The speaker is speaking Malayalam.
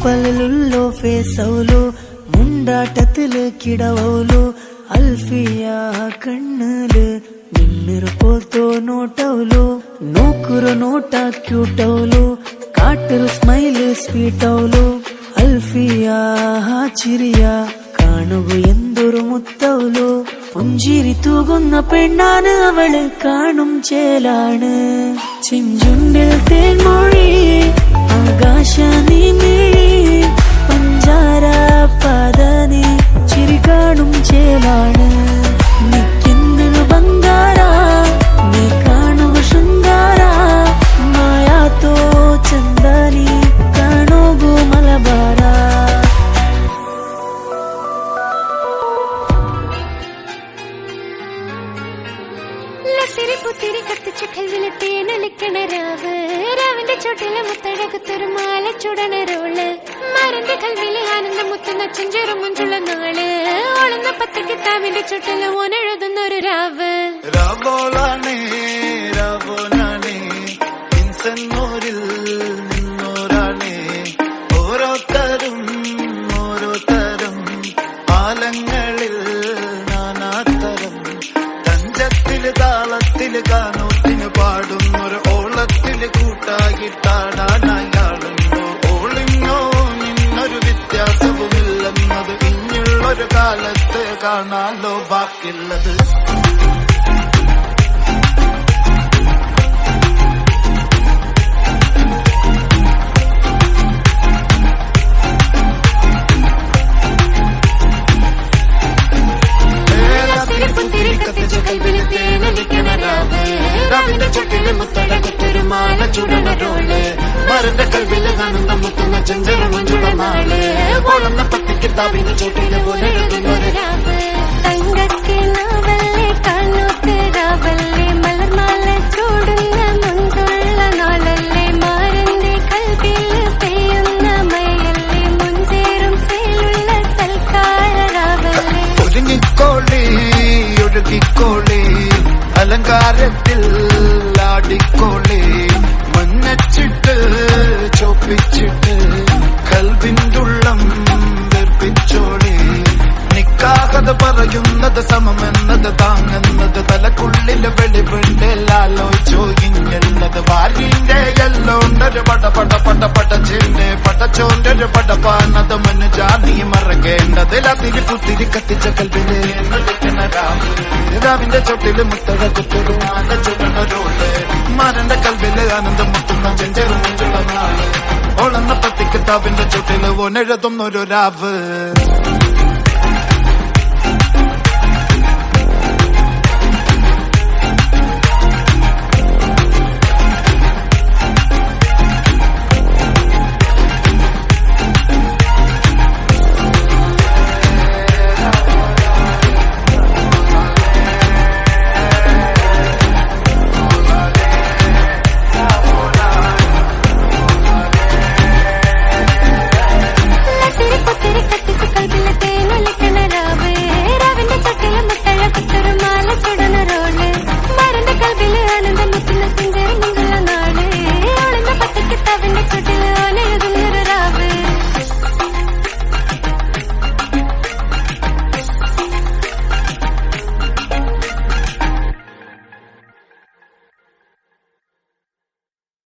പലലുള്ളോ ഫേസൗലോ മുണ്ടാട്ടത്തില് കിടവൗലോ അൽഫിയ കണ്ണില് മിന്നിറപ്പോത്തോ നോട്ടൗലോ നോക്കുറോ നോട്ട ക്യൂട്ടൗലോ കാട്ടിൽ സ്മൈല് സ്വീറ്റൗലോ അൽഫിയ ചിരിയ കാണുക എന്തൊരു മുത്തൗലോ പുഞ്ചിരി തൂകുന്ന പെണ്ണാണ് അവള് കാണും ചേലാണ് ചിഞ്ചുണ്ടിൽ തേൻമൊഴി ആകാശ നീ മിഴി പഞ്ചാര പദനി ചിരി കാണും ചേലാണ് നിൽക്കുന്നു ബംഗാര നീ കാണുക ശൃംഗാര മായാത്തോ ചന്ദനി കാണുകു മലബാര പുത്തിരി കത്തിച്ച കൽവിലെ തേനൊലിക്കണ രാവ് രാവിന്റെ ചോട്ടിലെ മുത്തഴകത്തൊരു മാല ചുടനരോള് മരന്റെ കൽവിലെ ആനന്ദം മുത്തുന്ന ചെഞ്ചെറു മുഞ്ചുള്ള നാള് ഓളുന്ന പത്ത് കിതാബിന്റെ ചുട്ടില് ഓനെഴുതുന്നൊരു രാവ് രാവോളാണേ രാവോനാണേ ഇൻസന്നൂരിൽ നിന്നോരാണേ ഓരോരുത്തരും ഓരോരുത്തരും ആലങ്ങളിൽ നാനാത്തരം തഞ്ചത്തില് താളത്തില് കാനോത്തിന് പാടുന്നൊരു ഓളത്തില് കൂട്ടാകിട്ടാടാനായാളുണ്ടോ ഓളിങ്ങോ നിന്നൊരു വ്യത്യാസവുമില്ലെന്നത് ഇനിയുള്ളൊരു കാലത്ത് കാണാലോ ബാക്കിയുള്ളത് രാവിന്റെ ചുട്ടില് മുത്തഴകത്തൊരു മാല ചുടനരോള് മരന്റെ കൽവില് ആനന്ദം മുത്തുന്ന ചെഞ്ചെറു മഞ്ചുള്ള നാള് ഓളുന്ന പത്ത് കിതാബിന്റെ ചുട്ടില് ഓനെഴുതുന്നൊരു രാവ് തങ്കക്കിനാവല്ലേ കാണോത്ത് രാവല്ലേ മലർമാല ചൂടുന്ന മുൻപുള്ള നാളല്ലേ മാരന്റെ കൽവില് പെയ്യുന്ന മയല്ലേ മുൻചേരും ചേലുള്ള തൽക്കാല രാവല്ലേ ഒരുങ്ങിക്കോളി ഒഴുകിക്കോളി അലങ്കാരത്തിൽ ആടിക്കോളി മഞ്ഞച്ചിട്ട് ചോപ്പിച്ചിട്ട് കൽവിൻ്റുള്ളം വെറുപ്പിച്ചോളി നിക്കാഹത് പറയുന്നത് സമമെന്നത് താങ്ങുന്നത് തലക്കുള്ളില് വെളിവിണ്ടെല്ലാലോചോ ഇങ്ങുള്ളത് വാരിന്റെ എല്ലോണ്ടൊരു പടച്ചിന്റെ പടച്ചോന്റെ പടപ്പാണത് മനുജാതി മറക്കേണ്ടത് അതിരി പുത്തിരി കത്തിച്ച കൽവിലെ രാവിന്റെ ചൊട്ടില് മുത്തഴകത്തൊരു മാല ചുടനരോള് മരന്റെ കൽവില് ആനന്ദം മുത്തുന്ന ചെഞ്ചെറു മുഞ്ചുള്ള നാള് ഓളന്ന പത്തിക്കിതാബിന്റെ ചുട്ടില് ഓനെഴുതുന്നൊരു രാവ്